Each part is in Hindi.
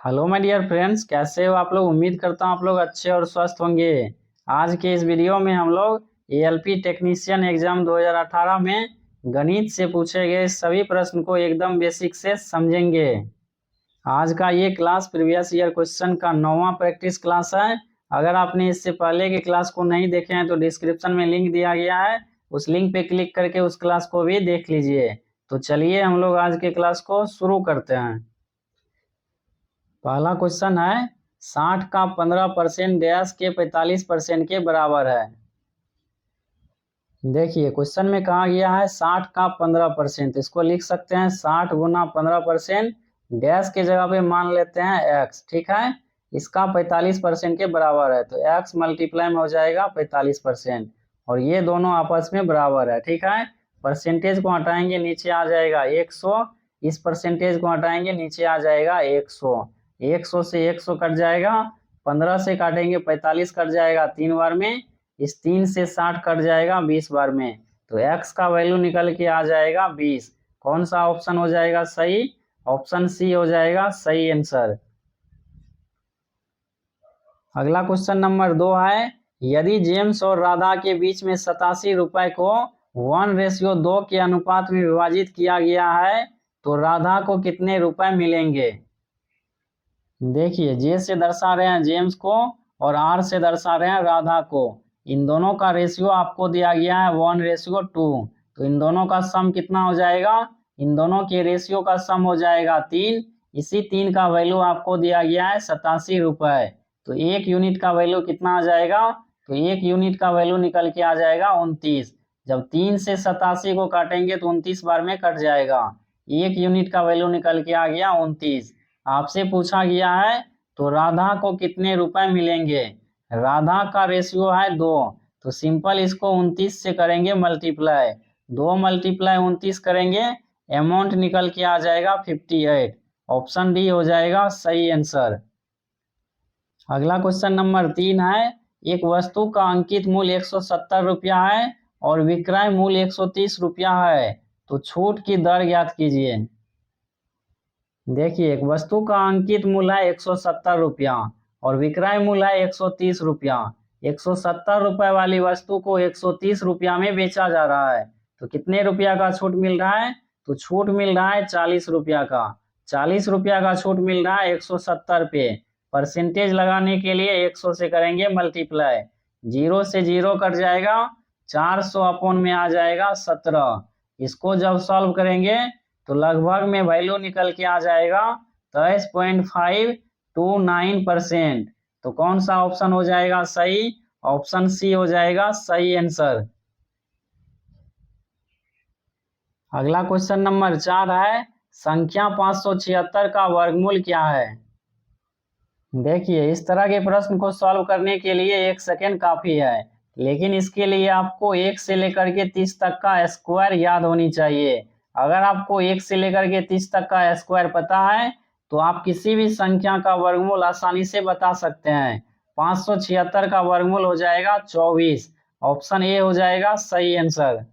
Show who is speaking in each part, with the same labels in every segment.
Speaker 1: हेलो माय डियर फ्रेंड्स, कैसे हो आप लोग। उम्मीद करता हूँ आप लोग अच्छे और स्वस्थ होंगे। आज के इस वीडियो में हम लोग एएलपी टेक्नीशियन एग्जाम 2018 में गणित से पूछे गए सभी प्रश्न को एकदम बेसिक से समझेंगे। आज का ये क्लास प्रीवियस ईयर क्वेश्चन का 9वां प्रैक्टिस क्लास है। अगर आपने इससे पहले के क्लास को नहीं देखे हैं तो डिस्क्रिप्शन में लिंक दिया गया है, उस लिंक पे क्लिक करके उस क्लास को भी देख लीजिए। तो चलिए हम लोग आज के क्लास को शुरू करते हैं। पहला क्वेश्चन है 60 का 15% डैश के 45% के बराबर है। देखिए क्वेश्चन में कहा गया है 60 का 15%, इसको लिख सकते हैं 60 गुना 15%, डैश के जगह पे मान लेते हैं x, ठीक है। इसका 45% के बराबर है तो x मल्टीप्लाई में हो जाएगा 45% और ये दोनों आपस में बराबर है, ठीक है। परसेंटेज को हटाएंगे नीचे आ जाएगा 100, इस परसेंटेज को हटाएंगे नीचे आ जाएगा 100, 100 से 100 कट जाएगा, 15 से काटेंगे 45 कट जाएगा 3 बार में, इस 3 से 60 कट जाएगा 20 बार में, तो x का वैल्यू निकल के आ जाएगा 20। कौन सा ऑप्शन हो जाएगा सही? ऑप्शन सी हो जाएगा सही आंसर। अगला क्वेश्चन नंबर 2 है, यदि जेम्स और राधा के बीच में 87 रुपए को 1:2 के अनुपात में विभाजित किया गया है तो राधा को कितने रुपए मिलेंगे? देखिए जे से दर्शा रहे हैं जेम्स को और आर से दर्शा रहे हैं राधा को। इन दोनों का रेशियो आपको दिया गया है 1:2, तो इन दोनों का सम कितना हो जाएगा? इन दोनों के रेशियो का सम हो जाएगा 3। इसी 3 का वैल्यू आपको दिया गया है 87 रुपए, तो एक यूनिट का वैल्यू कितना आ जाएगा? तो एक यूनिट का वैल्यू निकल के आ जाएगा 29। जब 3 से 87 को काटेंगे तो 29 बार में कट जाएगा, एक यूनिट का वैल्यू निकल के आ गया 29। आपसे पूछा गया है तो राधा को कितने रुपए मिलेंगे। राधा का रेशियो है 2, तो सिंपल इसको 29 से करेंगे मल्टीप्लाई, 2 मल्टीप्लाई 29 करेंगे, अमाउंट निकल के आ जाएगा 58। ऑप्शन डी हो जाएगा सही आंसर। अगला क्वेश्चन नंबर 3 है, एक वस्तु का अंकित मूल्य 170 रुपया है और विक्रय मूल्य 130 रुपया है, तो छूट की दर ज्ञात कीजिए। देखिए एक वस्तु का अंकित मूल्य है 170 रुपया और विक्रय मूल्य है 130 रुपया। 170 रुपए वाली वस्तु को 130 रुपया में बेचा जा रहा है, तो कितने रुपया का छूट मिल रहा है? तो छूट मिल रहा है 40 रुपया का। 40 रुपया का छूट मिल रहा है 170 पे। परसेंटेज लगाने के लिए 100 से करेंगे मल्टीप्लाई, 0 से 0 कट जाएगा, 400 अपॉन में आ जाएगा 17। इसको जब सॉल्व करेंगे तो लगभग में वैल्यू निकल के आ जाएगा 23.529%। तो कौन सा ऑप्शन हो जाएगा सही? ऑप्शन सी हो जाएगा सही आंसर। अगला क्वेश्चन नंबर 4 है, संख्या 576 का वर्गमूल क्या है? देखिए इस तरह के प्रश्न को सॉल्व करने के लिए 1 सेकेंड काफी है, लेकिन इसके लिए आपको 1 से लेकर के 30 तक का स्क्वायर याद होनी चाहिए। अगर आपको 1 से लेकर के 30 तक का स्क्वायर पता है तो आप किसी भी संख्या का वर्गमूल आसानी से बता सकते हैं। 576 का वर्गमूल हो जाएगा 24। ऑप्शन ए हो जाएगा सही आंसर।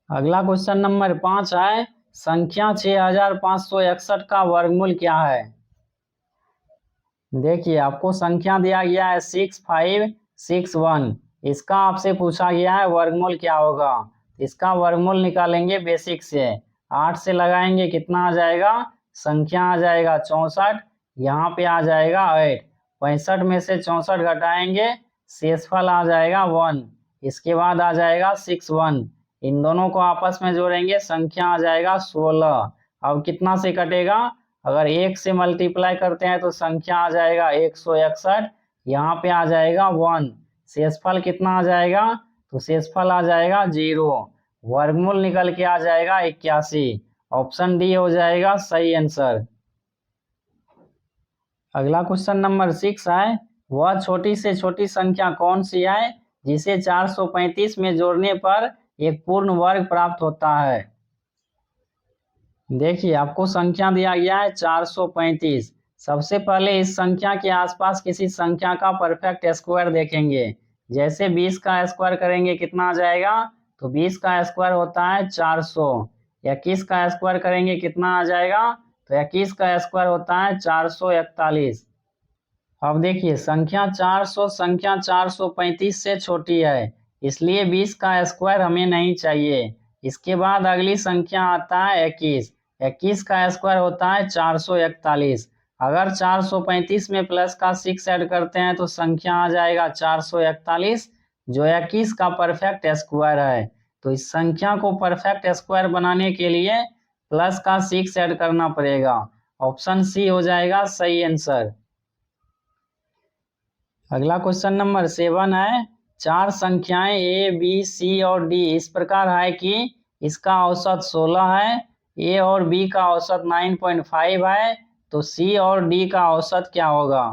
Speaker 1: अगला क्वेश्चन नंबर 5 है, संख्या 6561 का वर्गमूल क्या है? देखिए आपको संख्या दिया गया है 6561, इसका आपसे पूछा गया है वर्गमूल क्या होगा। इसका वर्गमूल निकालेंगे बेसिक से, 8 से लगाएंगे कितना आ जाएगा? संख्या आ जाएगा 64, यहाँ पे आ जाएगा 8, 65 में से 64 घटाएंगे, शेषफल आ जाएगा 1, इसके बाद आ जाएगा 61, इन दोनों को आपस में जोड़ेंगे, संख्या आ जाएगा 16। अब कितना से कटेगा? अगर 1 से मल्टीप्लाई करते हैं तो संख्या आ जाएगा 161, यहाँ पे आ जाएगा 1, शेषफल कितना आ जाएगा? तो शेषफल आ जाएगा 0, वर्गमूल निकल के आ जाएगा 81। ऑप्शन डी हो जाएगा सही आंसर। अगला क्वेश्चन नंबर 6 है, वह छोटी से छोटी संख्या कौन सी है जिसे 435 में जोड़ने पर एक पूर्ण वर्ग प्राप्त होता है? देखिए आपको संख्या दिया गया है 435। सबसे पहले इस संख्या के आसपास किसी संख्या का परफेक्ट स्क्वायर देखेंगे। जैसे 20 का स्क्वायर करेंगे कितना आ जाएगा? तो 20 का स्क्वायर होता है 400। 21 का स्क्वायर करेंगे कितना आ जाएगा? तो 21 का स्क्वायर होता है 441। अब देखिए संख्या 400 संख्या 435 से छोटी है, इसलिए 20 का स्क्वायर हमें नहीं चाहिए। इसके बाद अगली संख्या आता है 21। 21 का स्क्वायर होता है 441। अगर 435 में प्लस का 6 ऐड करते हैं तो संख्या आ जाएगा 441, जो 21 का परफेक्ट स्क्वायर है। तो इस संख्या को परफेक्ट स्क्वायर बनाने के लिए प्लस का 6 ऐड करना पड़ेगा। ऑप्शन सी हो जाएगा सही आंसर। अगला क्वेश्चन नंबर 7 है, चार संख्याएं ए बी सी और डी इस प्रकार है कि इसका औसत 16 है, ए और बी का औसत 9.5 है, तो सी और डी का औसत क्या होगा।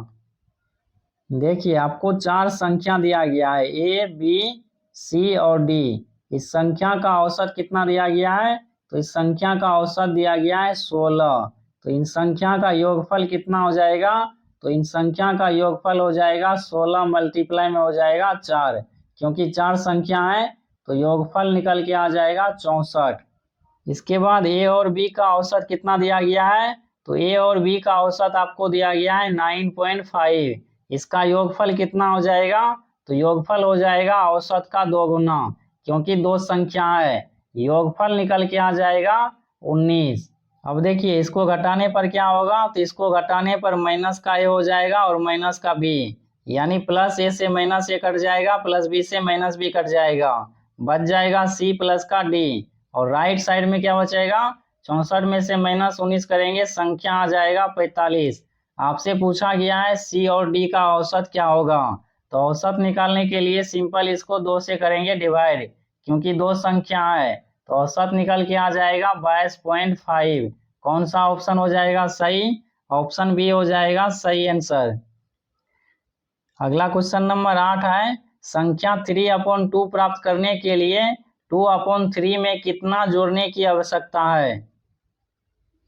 Speaker 1: देखिए आपको चार संख्या दिया गया है ए बी सी और डी। इस संख्या का औसत कितना दिया गया है, तो इस संख्या का औसत दिया गया है 16। तो इन संख्या का योगफल कितना हो जाएगा, तो इन संख्या का योगफल हो जाएगा 16 मल्टीप्लाई में हो जाएगा 4, क्योंकि चार संख्या है तो योगफल निकल के आ जाएगा 64। इसके बाद ए और बी का औसत कितना दिया गया है, तो ए और बी का औसत आपको दिया गया है 9.5। इसका योगफल कितना हो जाएगा, तो योगफल हो जाएगा औसत का 2 गुना, क्योंकि दो संख्या है, योगफल निकल के आ जाएगा 19। अब देखिए इसको घटाने पर क्या होगा, तो इसको घटाने पर माइनस का ए हो जाएगा और माइनस का बी, यानी प्लस ए से माइनस ए कट जाएगा, प्लस बी से माइनस बी कट जाएगा, बच जाएगा सी प्लस का डी। और राइट साइड में क्या बचेगा, 64 में से -19 करेंगे, संख्या आ जाएगा 45। आपसे पूछा गया है सी और डी का औसत क्या होगा, तो औसत निकालने के लिए सिंपल इसको 2 से करेंगे डिवाइड, क्योंकि दो संख्या है, तो औसत निकल के आ जाएगा 22.5। कौन सा ऑप्शन हो जाएगा सही, ऑप्शन बी हो जाएगा सही आंसर। अगला क्वेश्चन नंबर 8 है, संख्या 3/2 प्राप्त करने के लिए 2/3 में कितना जोड़ने की आवश्यकता है।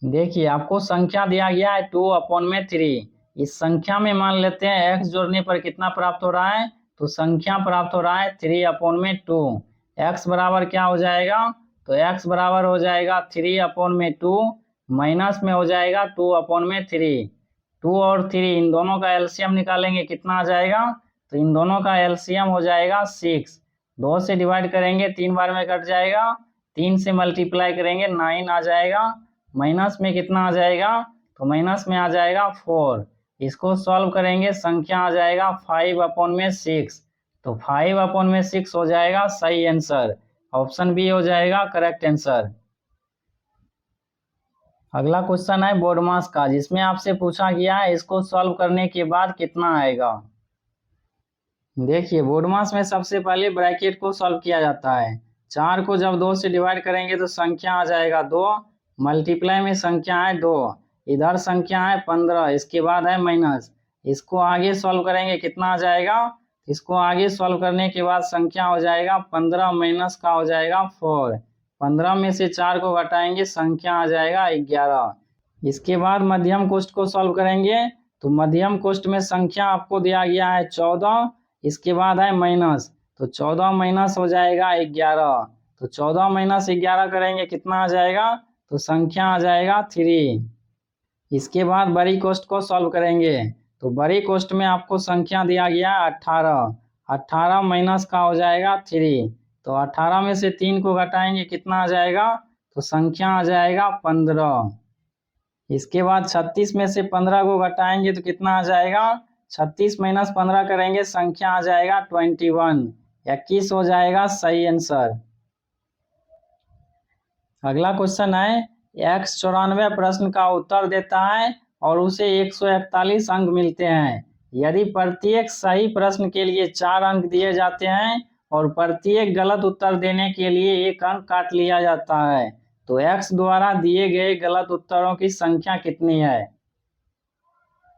Speaker 1: देखिए आपको संख्या दिया गया है 2/3। इस संख्या में मान लेते हैं x जोड़ने पर कितना प्राप्त हो रहा है, तो संख्या प्राप्त हो रहा है 3/2। x बराबर क्या हो जाएगा, तो x बराबर हो जाएगा 3/2 माइनस में हो जाएगा 2/3। 2 और 3 इन दोनों का एलसीएम निकालेंगे, कितना आ जाएगा, तो इन दोनों का एलसीएम हो जाएगा 6। 2 से डिवाइड करेंगे 3 बार में कट जाएगा, 3 से मल्टीप्लाई करेंगे 9 आ जाएगा, माइनस में कितना आ जाएगा, तो माइनस में आ जाएगा 4। इसको सॉल्व करेंगे, संख्या आ जाएगा 5/6। तो 5/6 हो जाएगा सही आंसर, ऑप्शन बी हो जाएगा करेक्ट आंसर। अगला क्वेश्चन है बोडमास का, जिसमें आपसे पूछा गया है इसको सॉल्व करने के बाद कितना आएगा। देखिए बोडमास में सबसे पहले ब्रैकेट को सॉल्व किया जाता है। 4 को जब 2 से डिवाइड करेंगे तो संख्या आ जाएगा 2, मल्टीप्लाई में संख्या है 2, इधर संख्या है 15, इसके बाद है माइनस। इसको आगे सॉल्व करेंगे, कितना आ जाएगा, इसको आगे सॉल्व करने के बाद संख्या हो जाएगा 15 माइनस का हो जाएगा 4। 15 में से 4 को घटाएंगे, संख्या आ जाएगा 11। इसके बाद मध्यम कोष्ठ को सॉल्व करेंगे, तो मध्यम कोष्ठ में संख्या आपको दिया गया है 14, इसके बाद है माइनस, तो 14 माइनस हो जाएगा 11। तो 14 माइनस 11 करेंगे, कितना आ जाएगा, तो संख्या आ जाएगा 3। इसके बाद बड़ी कोष्ठ को सॉल्व करेंगे, तो बड़ी कोष्ठ में आपको संख्या दिया गया है 18। 18 माइनस का हो जाएगा 3, तो 18 में से 3 को घटाएंगे, कितना आ जाएगा, तो संख्या आ जाएगा 15। इसके बाद 36 में से 15 को घटाएंगे तो कितना आ जाएगा, 36 माइनस 15 करेंगे, संख्या आ जाएगा 21। 21 हो जाएगा सही आंसर। अगला क्वेश्चन है, x 94 प्रश्न का उत्तर देता है और उसे 141 अंक मिलते हैं। यदि प्रत्येक सही प्रश्न के लिए 4 अंक दिए जाते हैं और प्रत्येक गलत उत्तर देने के लिए 1 अंक काट लिया जाता है, तो x द्वारा दिए गए गलत उत्तरों की संख्या कितनी है।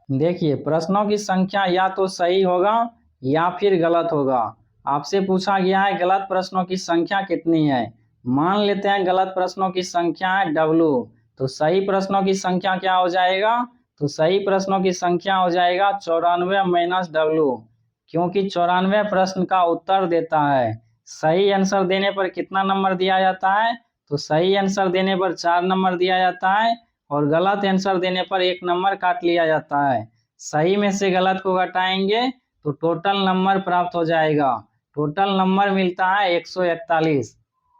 Speaker 1: देखिए प्रश्नों की संख्या या तो सही होगा या फिर गलत होगा। आपसे पूछा गया है गलत प्रश्नों की संख्या कितनी है। मान लेते हैं गलत प्रश्नों की संख्या है W, तो सही प्रश्नों की संख्या क्या हो जाएगा, तो सही प्रश्नों की संख्या हो जाएगा 94 माइनस W, क्योंकि 94 प्रश्न का उत्तर देता है। सही आंसर देने पर कितना नंबर दिया जाता है, तो सही आंसर देने पर 4 नंबर दिया जाता है और गलत आंसर देने पर 1 नंबर काट लिया जाता है। सही में से गलत को घटाएंगे तो टोटल नंबर प्राप्त हो जाएगा। टोटल नंबर मिलता है 141।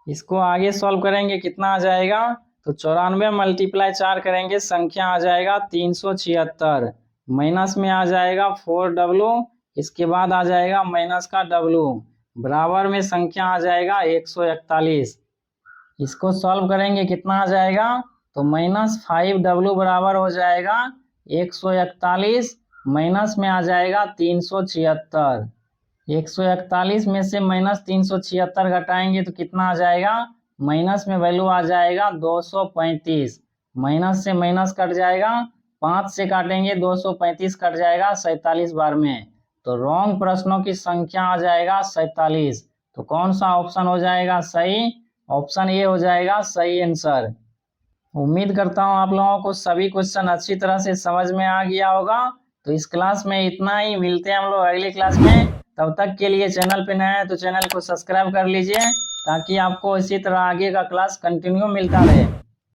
Speaker 1: इसको आगे सॉल्व करेंगे, कितना आ जाएगा? तो 94 मल्टीप्लाई 4 करेंगे, संख्या आ जाएगा 376। माइनस में आ जाएगा 4W, इसके बाद आ जाएगा माइनस का W, बराबर में संख्या आ जाएगा 141। इसको सॉल्व करेंगे, कितना आ जाएगा? तो -5W बराबर हो जाएगा 141, माइनस में आ जाएगा 376। 141 में से -376 घटाएंगे तो कितना आ जाएगा? माइनस में वैल्यू आ जाएगा 235। माइनस से माइनस कट जाएगा, 5 से काटेंगे 235 कट जाएगा 47 बार में। तो रॉन्ग प्रश्नों की संख्या आ जाएगा 47। तो कौन सा ऑप्शन हो जाएगा सही? ऑप्शन ए हो जाएगा सही आंसर। उम्मीद करता हूँ आप लोगों को सभी क्वेश्चन अच्छी तरह से समझ में आ गया होगा। तो इस क्लास में इतना ही, मिलते हैं हम लोग अगली क्लास में। तब तक के लिए चैनल पे नया है तो चैनल को सब्सक्राइब कर लीजिए, ताकि आपको इसी तरह आगे का क्लास कंटिन्यू मिलता रहे।